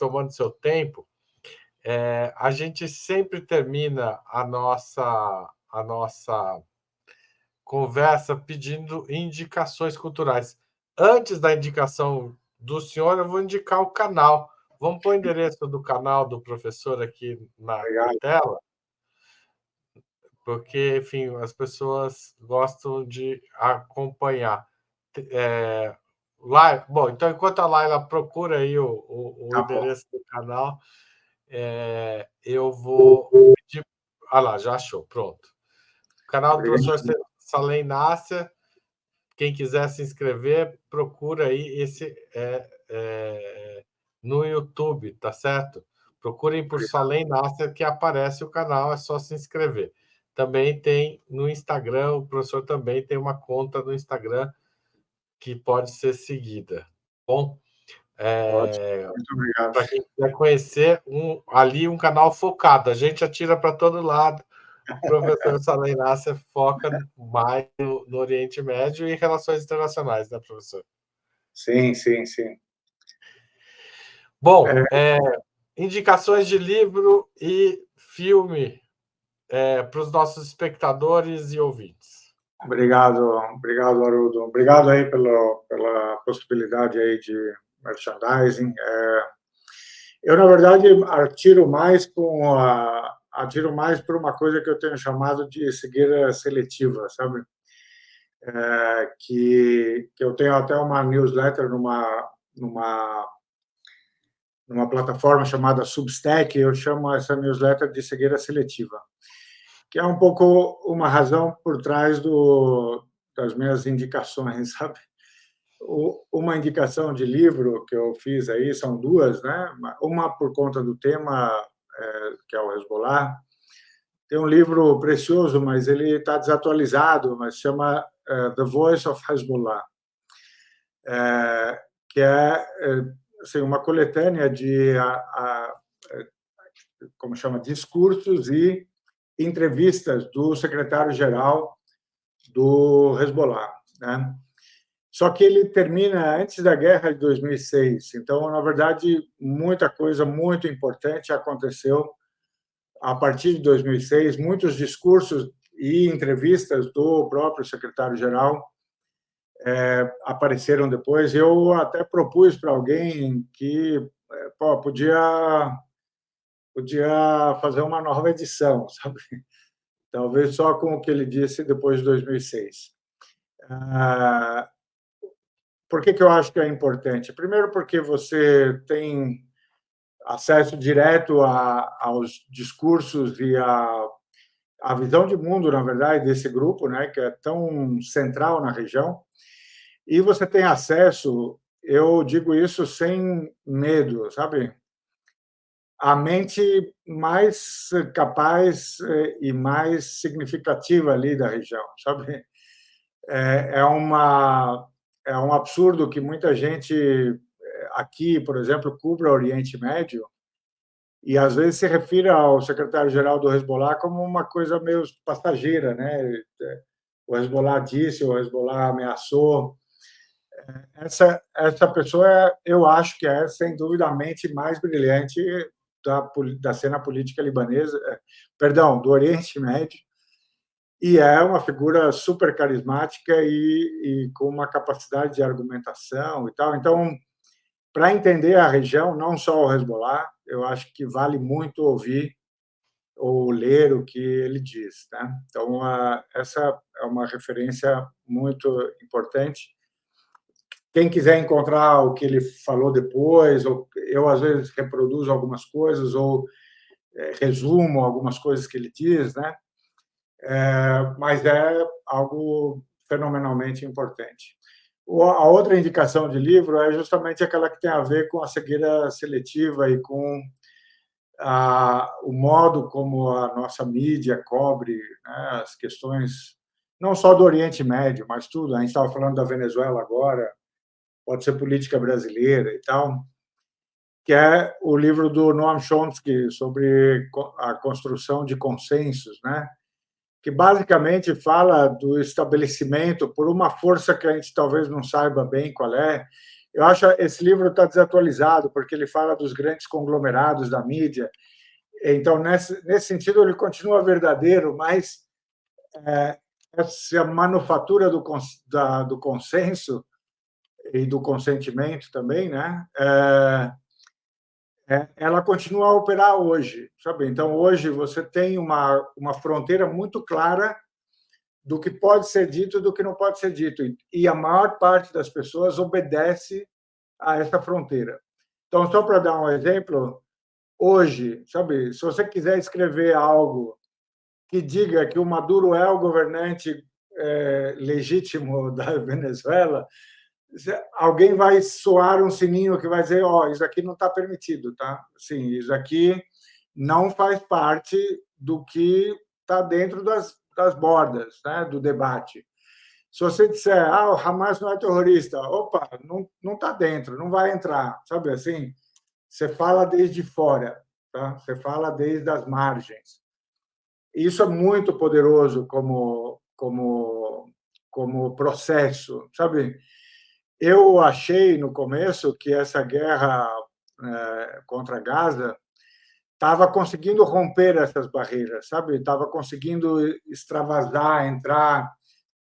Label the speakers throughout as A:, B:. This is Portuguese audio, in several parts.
A: tomando seu tempo. A gente sempre termina a nossa conversa pedindo indicações culturais. Antes da indicação do senhor, eu vou indicar o canal. Vamos pôr o endereço do canal do professor aqui na
B: Obrigado.
A: tela, porque, enfim, as pessoas gostam de acompanhar. Bom, então, enquanto a Laila procura aí o
B: Tá bom.
A: endereço do canal, eu vou pedir. Ah lá, já achou, pronto. O canal do professor
B: Obrigado.
A: Salem Nasser. Quem quiser se inscrever, procura aí no YouTube, tá certo? Procurem por Salem Nasser que aparece o canal, é só se inscrever. Também tem no Instagram, o professor também tem uma conta no Instagram que pode ser seguida. Bom,
B: Ótimo. Muito obrigado.
A: para quem quiser conhecer, ali um canal focado, a gente atira para todo lado. O professor Salem Nasser foca mais no Oriente Médio e relações internacionais, né, professor?
B: Sim, sim, sim.
A: Bom, indicações de livro e filme para os nossos espectadores e ouvintes.
B: Obrigado, Haroldo. Obrigado aí pela possibilidade aí de merchandising. Eu, na verdade, atiro mais por uma coisa que eu tenho chamado de cegueira seletiva, sabe? Que eu tenho até uma newsletter numa plataforma chamada Substack. Eu chamo essa newsletter de cegueira seletiva, que é um pouco uma razão por trás das minhas indicações, sabe? Uma indicação de livro que eu fiz aí, são duas, né? Uma por conta do tema, que é o Hezbollah. Tem um livro precioso, mas ele está desatualizado, mas chama The Voice of Hezbollah, que é assim, uma coletânea de como chama, discursos e entrevistas do secretário-geral do Hezbollah, né? Só que ele termina antes da guerra de 2006. Então, na verdade, muita coisa muito importante aconteceu a partir de 2006. Muitos discursos e entrevistas do próprio secretário-geral apareceram depois. Eu até propus para alguém que podia fazer uma nova edição, sabe? Talvez só com o que ele disse depois de 2006. Por que eu acho que é importante? Primeiro, porque você tem acesso direto aos discursos e à visão de mundo, na verdade, desse grupo, né, que é tão central na região. E você tem acesso, eu digo isso sem medo, sabe? A mente mais capaz e mais significativa ali da região, sabe? É um absurdo que muita gente aqui, por exemplo, cubra o Oriente Médio e às vezes se refere ao secretário-geral do Hezbollah como uma coisa meio passageira, né? O Hezbollah disse, o Hezbollah ameaçou. Essa pessoa, eu acho que é, sem dúvida, a mente mais brilhante da cena política libanesa, perdão, do Oriente Médio, e é uma figura super carismática e com uma capacidade de argumentação e tal. Então, para entender a região, não só o Hezbollah, eu acho que vale muito ouvir ou ler o que ele diz, né? Então, essa é uma referência muito importante. Quem quiser encontrar o que ele falou depois, ou eu às vezes reproduzo algumas coisas ou resumo algumas coisas que ele diz, né? Mas é algo fenomenalmente importante. A outra indicação de livro é justamente aquela que tem a ver com a cegueira seletiva e com o modo como a nossa mídia cobre, né, as questões, não só do Oriente Médio, mas tudo. A gente estava falando da Venezuela agora, pode ser política brasileira e tal, que é o livro do Noam Chomsky sobre a construção de consensos, né? Que basicamente fala do estabelecimento por uma força que a gente talvez não saiba bem qual é, Eu acho que esse livro está desatualizado, porque ele fala dos grandes conglomerados da mídia. Então, nesse sentido, ele continua verdadeiro, mas essa manufatura do consenso e do consentimento também, né? Ela continua a operar hoje, sabe? Então, hoje você tem uma fronteira muito clara do que pode ser dito e do que não pode ser dito, e a maior parte das pessoas obedece a essa fronteira. Então, só para dar um exemplo, hoje, sabe, se você quiser escrever algo que diga que o Maduro é o governante legítimo da Venezuela, alguém vai soar um sininho que vai dizer, isso aqui não está permitido, tá? Sim, isso aqui não faz parte do que está dentro das bordas, né, do debate. Se você disser, o Hamas não é terrorista, opa, não está dentro, não vai entrar, sabe assim? Você fala desde fora, tá? Você fala desde as margens. Isso é muito poderoso como processo, sabe? Eu achei no começo que essa guerra contra Gaza estava conseguindo romper essas barreiras, sabe? Estava conseguindo extravasar, entrar,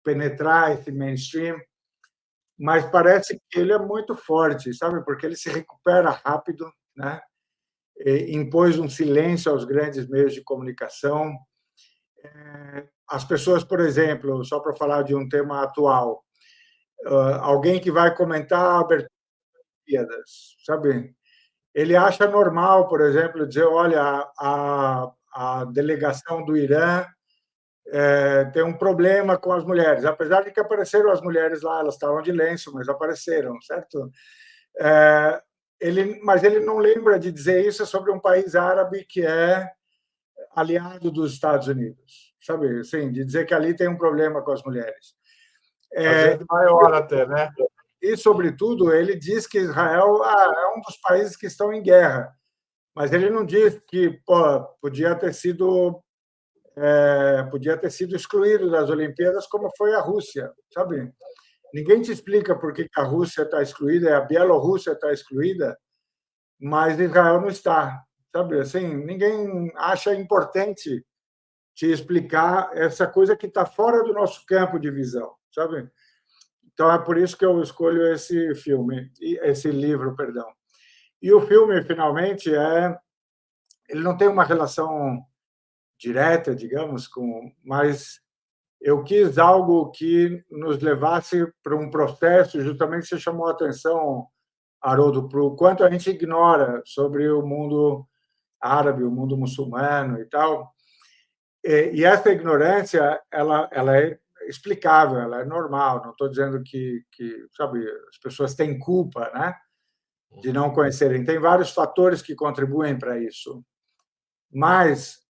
B: penetrar esse mainstream, mas parece que ele é muito forte, sabe? Porque ele se recupera rápido, né? Impôs um silêncio aos grandes meios de comunicação. As pessoas, por exemplo, só para falar de um tema atual, alguém que vai comentar a abertura das Olimpíadas, sabe? Ele acha normal, por exemplo, dizer, olha, a delegação do Irã tem um problema com as mulheres, apesar de que apareceram as mulheres lá, elas estavam de lenço, mas apareceram, certo? Mas ele não lembra de dizer isso sobre um país árabe que é aliado dos Estados Unidos, sabe? Assim, de dizer que ali tem um problema com as mulheres.
A: Às vezes maior até, né?
B: E, sobretudo, ele diz que Israel é um dos países que estão em guerra, mas ele não diz que podia ter sido excluído das Olimpíadas, como foi a Rússia, sabe? Ninguém te explica por que a Rússia está excluída, a Bielorrússia está excluída, mas Israel não está, sabe? Assim, ninguém acha importante te explicar essa coisa que está fora do nosso campo de visão, sabe? Então é por isso que eu escolho esse livro, perdão. E o filme, finalmente, ele não tem uma relação direta, digamos, mas eu quis algo que nos levasse para um processo, justamente você chamou a atenção, Haroldo, para o quanto a gente ignora sobre o mundo árabe, o mundo muçulmano e tal. E essa ignorância, ela é explicável, ela é normal. Não estou dizendo que, sabe, as pessoas têm culpa, né, de não conhecerem. Tem vários fatores que contribuem para isso. Mas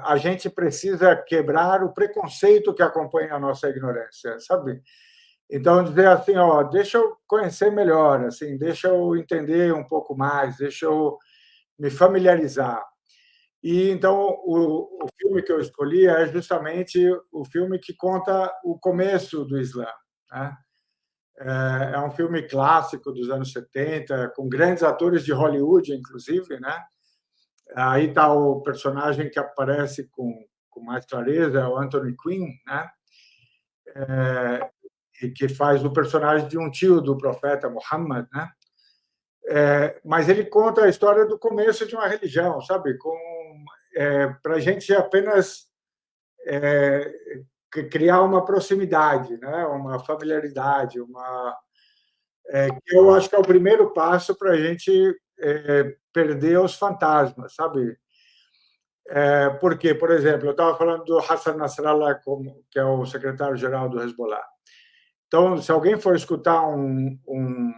B: a gente precisa quebrar o preconceito que acompanha a nossa ignorância, sabe? Então, dizer assim, deixa eu conhecer melhor, assim, deixa eu entender um pouco mais, deixa eu me familiarizar. E então o filme que eu escolhi é justamente o filme que conta o começo do Islã, né? É um filme clássico dos anos 70, com grandes atores de Hollywood, inclusive, né? Aí está o personagem que aparece com mais clareza, é o Anthony Quinn, né? E que faz o personagem de um tio do profeta Muhammad, né? Mas ele conta a história do começo de uma religião, sabe? Para a gente apenas criar uma proximidade, né? Uma familiaridade, que eu acho que é o primeiro passo para a gente perder os fantasmas, sabe? Porque, por exemplo, eu estava falando do Hassan Nasrallah, que é o secretário-geral do Hezbollah. Então, se alguém for escutar um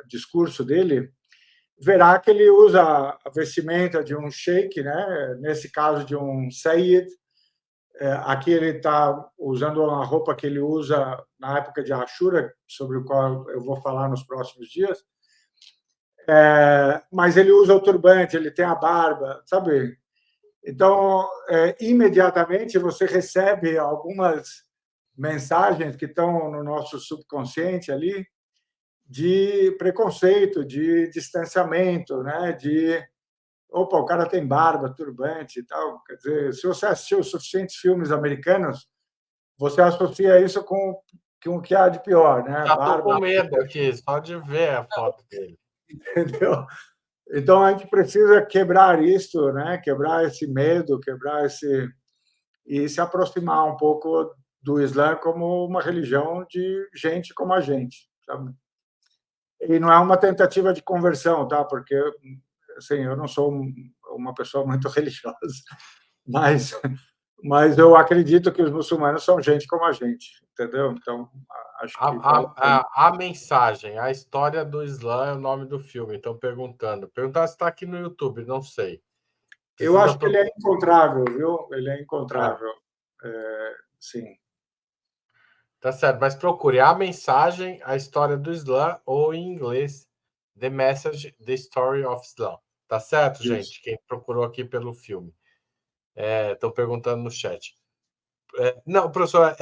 B: discurso dele, verá que ele usa a vestimenta de um sheik, né? Nesse caso de um sayyid. Aqui ele está usando uma roupa que ele usa na época de Ashura, sobre o qual eu vou falar nos próximos dias. Mas ele usa o turbante, ele tem a barba, sabe? Então, imediatamente você recebe algumas mensagens que estão no nosso subconsciente ali, de preconceito, de distanciamento, né? De opa, o cara tem barba, turbante e tal. Quer dizer, se você assistiu suficientes filmes americanos, você associa isso com o que há de pior, né?
A: Já estou com
B: Barba,
A: medo aqui, só de ver a foto dele.
B: entendeu? Então a gente precisa quebrar isso, né? Quebrar esse medo, quebrar esse e se aproximar um pouco do Islã como uma religião de gente como a gente, sabe? E não é uma tentativa de conversão, tá? Porque assim, eu não sou uma pessoa muito religiosa, mas eu acredito que os muçulmanos são gente como a gente, entendeu? Então acho que vale a pena.
A: A mensagem, a história do Islã é o nome do filme. Estão perguntando. Perguntar se está aqui no YouTube, não sei.
B: Eu
A: Precisa
B: acho que ele é
A: procurar.
B: encontrável, viu? Ele é
A: Ah,
B: encontrável, sim.
A: tá certo, mas procure a mensagem, a história do Islã, ou em inglês, The Message, The Story of Islam. Tá certo,
B: Isso.
A: gente? Quem procurou aqui pelo filme. Estão perguntando no chat. Não, professor,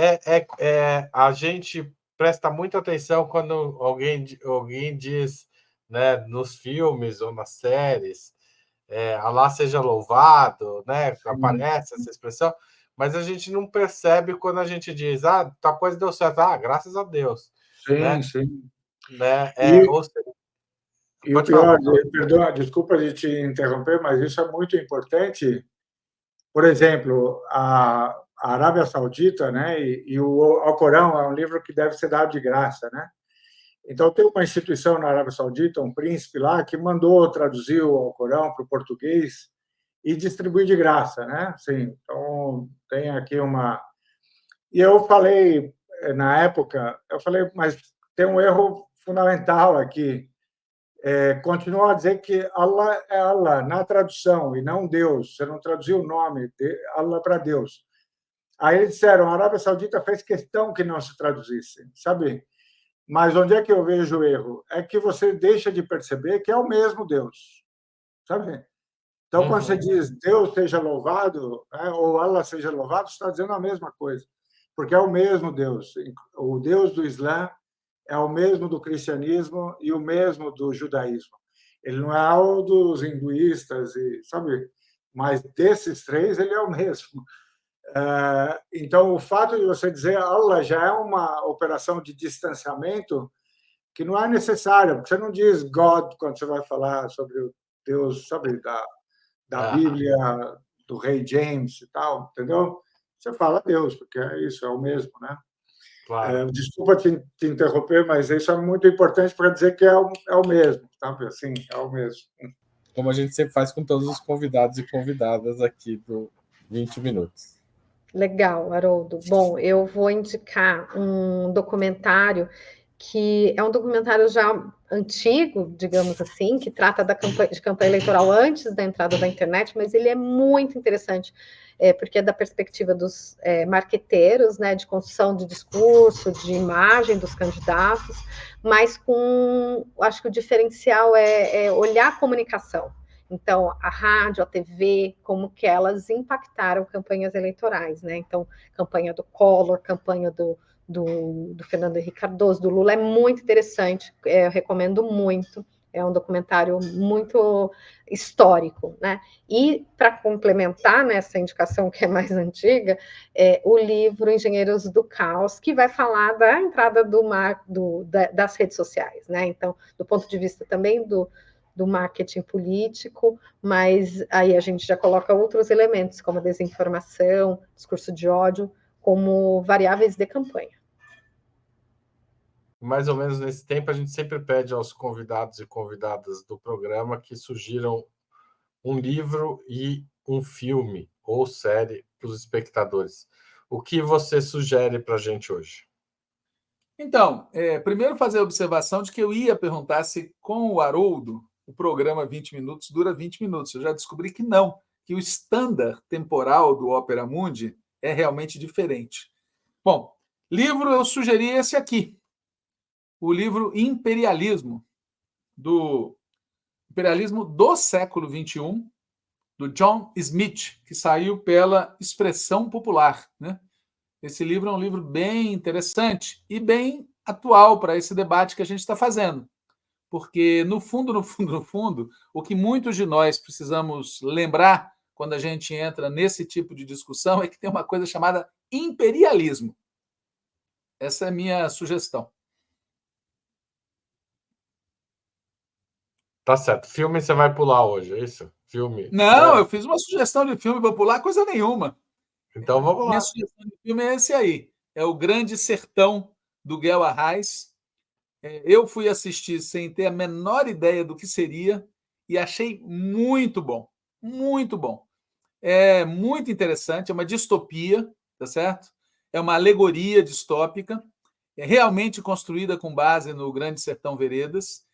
A: a gente presta muita atenção quando alguém diz, né, nos filmes ou nas séries, Alá seja louvado, né,
B: Sim,
A: aparece essa expressão, mas a gente não percebe quando a gente diz, tal coisa deu certo, graças a Deus,
B: sim.
A: né,
B: Sim.
A: né,
B: E,
A: ou seja,
B: e o
A: pode falar,
B: pior,
A: professor.
B: perdoa, desculpa de te interromper, mas isso é muito importante. Por exemplo, a Arábia Saudita, né, e o Alcorão é um livro que deve ser dado de graça, né? Então, tem uma instituição na Arábia Saudita, um príncipe lá, que mandou traduzir o Alcorão para o português e distribuir de graça, né? Sim, então, tem aqui uma. E eu falei, na época, eu falei, mas tem um erro fundamental aqui. Continua a dizer que Allah é Allah na tradução e não Deus. Você não traduziu o nome de Allah para Deus. Aí eles disseram, a Arábia Saudita fez questão que não se traduzisse, sabe? Mas onde é que eu vejo o erro? É que você deixa de perceber que é o mesmo Deus, sabe? Então, quando você
A: Uhum.
B: diz Deus seja louvado, né, ou Allah seja louvado, você está dizendo a mesma coisa, porque é o mesmo Deus. O Deus do Islã é o mesmo do cristianismo e o mesmo do judaísmo. Ele não é o dos hinduístas, sabe? Mas desses três, ele é o mesmo. Então, o fato de você dizer Allah já é uma operação de distanciamento que não é necessária, porque você não diz God quando você vai falar sobre o Deus, sabe, da
A: Ah,
B: Bíblia, do rei James e tal, entendeu? Você fala Deus, porque é isso, é o mesmo, né?
A: claro.
B: Desculpa te interromper, mas isso é muito importante para dizer que é o mesmo, sabe? Assim, é o mesmo.
A: Como a gente sempre faz com todos os convidados e convidadas aqui do 20 minutos.
C: Legal, Haroldo. Bom, eu vou indicar um documentário que é um documentário já antigo, digamos assim, que trata de campanha eleitoral antes da entrada da internet, mas ele é muito interessante, porque é da perspectiva dos marqueteiros, né, de construção de discurso, de imagem dos candidatos, mas acho que o diferencial é olhar a comunicação. Então, a rádio, a TV, como que elas impactaram campanhas eleitorais, né? Então, campanha do Collor, campanha do Fernando Henrique Cardoso, do Lula, é muito interessante, eu recomendo muito. É um documentário muito histórico, né? E para complementar nessa indicação que é mais antiga, o livro Engenheiros do Caos, que vai falar da entrada das redes sociais, né? Então, do ponto de vista também do marketing político, mas aí a gente já coloca outros elementos, como a desinformação, discurso de ódio, como variáveis de campanha.
A: Mais ou menos nesse tempo, a gente sempre pede aos convidados e convidadas do programa que sugiram um livro e um filme ou série para os espectadores. O que você sugere para a gente hoje?
D: Então, primeiro fazer a observação de que eu ia perguntar se com o Haroldo o programa 20 minutos dura 20 minutos. Eu já descobri que não, que o estándar temporal do Opera Mundi é realmente diferente. Bom, livro eu sugeri esse aqui, o livro Imperialismo do século XXI, do John Smith, que saiu pela Expressão Popular, né? Esse livro é um livro bem interessante e bem atual para esse debate que a gente está fazendo. Porque, no fundo, o que muitos de nós precisamos lembrar quando a gente entra nesse tipo de discussão é que tem uma coisa chamada imperialismo. Essa é a minha sugestão.
A: Tá certo. Filme você vai pular hoje, é isso? Filme.
D: Não, eu fiz uma sugestão de filme, vou pular coisa nenhuma.
A: Então vamos
D: Minha
A: lá.
D: sugestão de filme é esse aí. É O Grande Sertão, do Guel Arraes. Eu fui assistir sem ter a menor ideia do que seria e achei muito bom. Muito bom. É muito interessante, é uma distopia, tá certo? É uma alegoria distópica, é realmente construída com base no Grande Sertão Veredas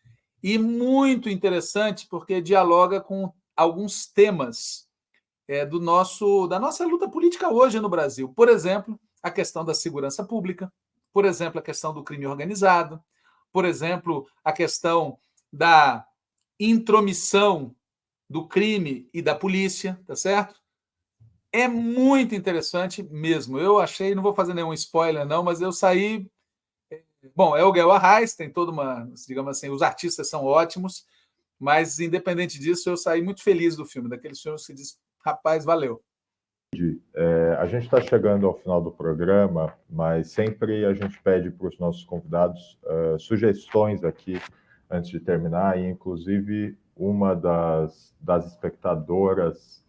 D: e muito interessante porque dialoga com alguns temas da nossa luta política hoje no Brasil. Por exemplo, a questão da segurança pública, por exemplo, a questão do crime organizado, por exemplo, a questão da intromissão do crime e da polícia, tá certo? É muito interessante mesmo. Eu achei, não vou fazer nenhum spoiler não, mas eu saí... Bom, é o Guel Arraes, tem toda uma, digamos assim, os artistas são ótimos, mas independente disso, eu saí muito feliz do filme, daqueles filmes que diz, rapaz, valeu.
E: A gente está chegando ao final do programa, mas sempre a gente pede para os nossos convidados sugestões aqui antes de terminar, e inclusive uma das espectadoras,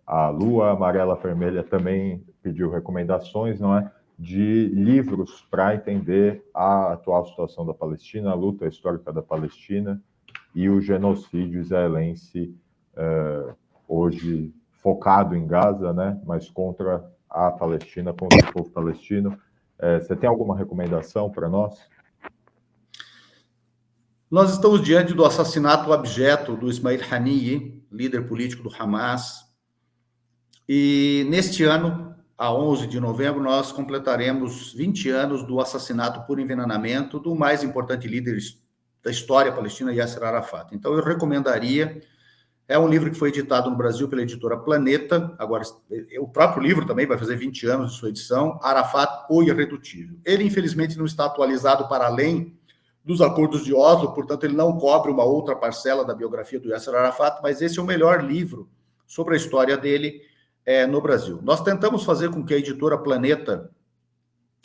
E: a Lua Amarela Vermelha, também pediu recomendações, não é? De livros para entender a atual situação da Palestina, a luta histórica da Palestina e o genocídio israelense hoje focado em Gaza, né? Mas contra a Palestina, contra o povo palestino. Você tem alguma recomendação para nós?
F: Nós estamos diante do assassinato abjeto do Ismail Haniyeh, líder político do Hamas, e neste ano, a 11 de novembro, nós completaremos 20 anos do assassinato por envenenamento do mais importante líder da história palestina, Yasser Arafat. Então, eu recomendaria, é um livro que foi editado no Brasil pela editora Planeta, agora, o próprio livro também vai fazer 20 anos de sua edição, Arafat, o Irredutível. Ele, infelizmente, não está atualizado para além dos acordos de Oslo, portanto, ele não cobre uma outra parcela da biografia do Yasser Arafat, mas esse é o melhor livro sobre a história dele no Brasil. Nós tentamos fazer com que a editora Planeta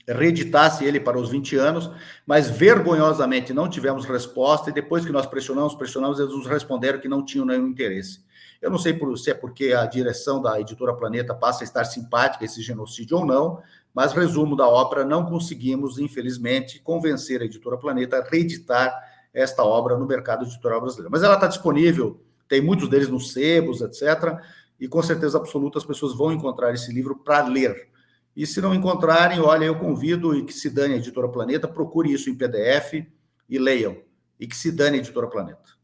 F: reeditasse ele para os 20 anos, mas vergonhosamente não tivemos resposta, e depois que nós pressionamos, eles nos responderam que não tinham nenhum interesse. Eu não sei se é porque a direção da editora Planeta passa a estar simpática a esse genocídio ou não, mas, resumo da obra, não conseguimos, infelizmente, convencer a editora Planeta a reeditar esta obra no mercado editorial brasileiro. Mas ela está disponível, tem muitos deles nos sebos, etc., e com certeza absoluta as pessoas vão encontrar esse livro para ler. E se não encontrarem, olha, eu convido, e que se dane a editora Planeta, procure isso em PDF e leiam. E que se dane a editora Planeta.